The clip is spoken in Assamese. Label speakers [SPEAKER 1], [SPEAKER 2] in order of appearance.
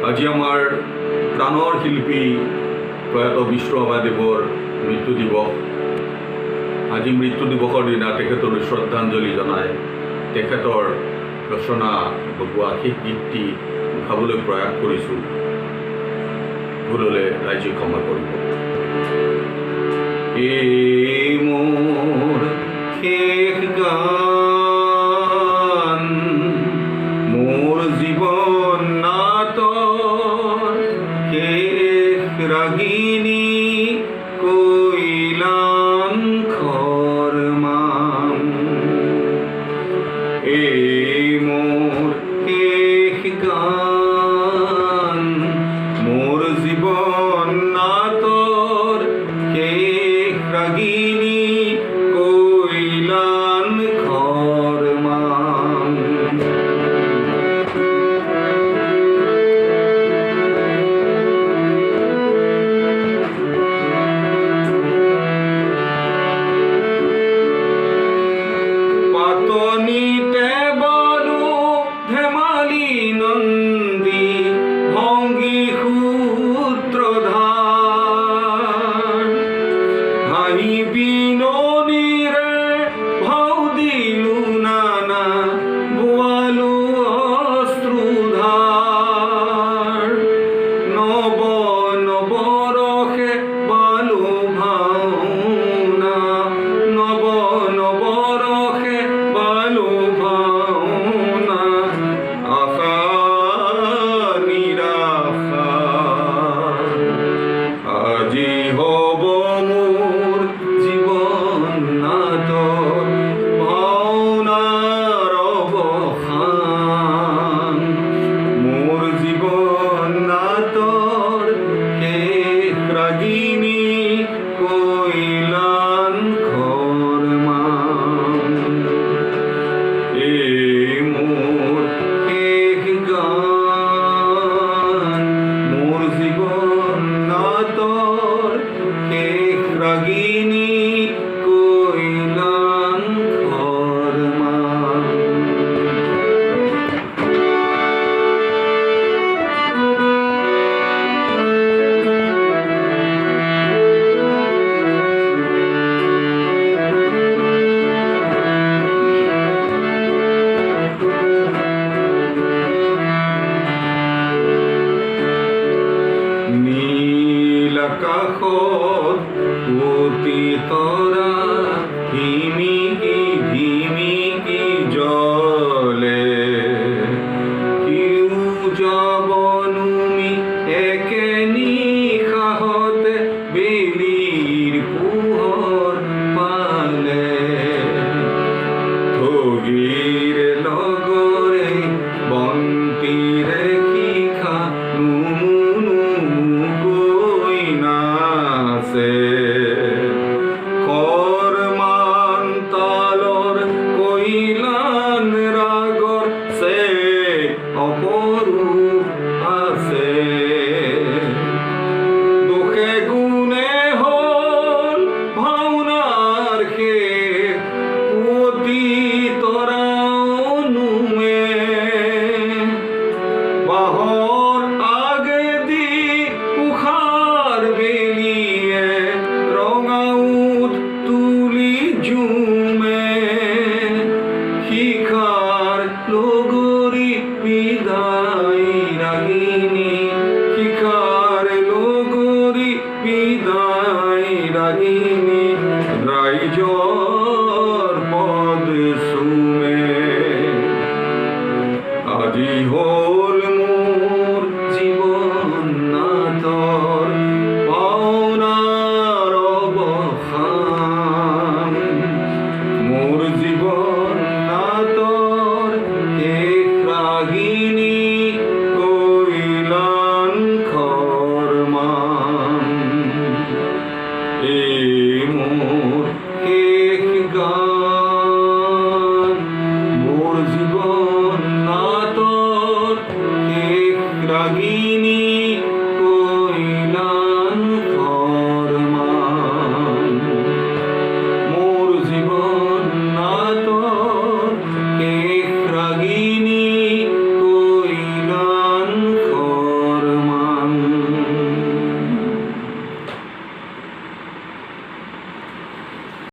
[SPEAKER 1] আজি আমাৰ প্ৰাণৰ শিল্পী প্ৰয়াত বিষ্ণুৰাভাদেৱৰ মৃত্যু দিৱস। আজি মৃত্যু দিৱসৰ দিনা তেখেতলৈ শ্ৰদ্ধাঞ্জলি জনাই তেখেতৰ ৰচনা গোৱা শেষ গীতটি গাবলৈ প্ৰয়াস কৰিছোঁ। ভুল হ'লে ৰাইজে ক্ষমা কৰিব। এই মোৰ শেষ গান, মোৰ জীৱন নাটৰ শেষ ৰাগিনী কৈলান খৰমান। এই মোৰ শেষ গান, মোৰ জীৱন নাটৰ শেষ ৰাগিনী কৈলান খৰমান। পাতনিতে বালু ধেমালি নন্দী ভংগী সূত্ৰধাৰ, হাঁহি বিননিৰে ভাও দিলো নানা বোৱালো অশ্ৰুধাৰ। নৱ নৱৰসে বালো ভাওনা, নৱ নৱৰসে বালো ভাওনা। আশা নিৰাশা আজি হ'ব মোৰ জীৱন নাটৰ ভাওনাৰ অৱসান। মোৰ জীৱন নাটৰ শেষ ৰাগিনী কৈলান খৰমান। এই মোৰ শেষ গান, মোৰ জীৱন নাটৰ শেষ ৰাগিনী কৈলান খৰমান। নীল আকাশত কোটি তৰা ধিমিকি ধিমিকি জ্বলে। সেউজ বনমি একে নিশাহতে বেলিৰ পোহৰ পালে। ঠগীৰ লগৰে বন্তিৰে শিখা নুমুনুকৈ নাচে। খৰমান তালৰ কৈলান ৰাগৰ চে অপৰূপ আছে। দুখে গুণে হ'ল ভাওনাৰ শেষ, পুৱতি তৰাও নুমে। বাহৰ আগেদি উষাৰ বেলিয়ে ৰঙাউত তুলি ঝুমে। শিখাৰ লগৰী বিদায় ৰাগিনী, শিখাৰ লগৰী বিদায় ৰাগিনী। ৰাইজৰ পদ চুমে। আজি হ'ল মোৰ জীৱন নাটৰ ভাওনাৰ অৱসান। মোৰ জীৱন নাটৰ শেষ ৰাগিনী কৈলান খৰমান। এই মোৰ শেষ গান, মোৰ জীৱন নাটৰ শেষ ৰাগিনী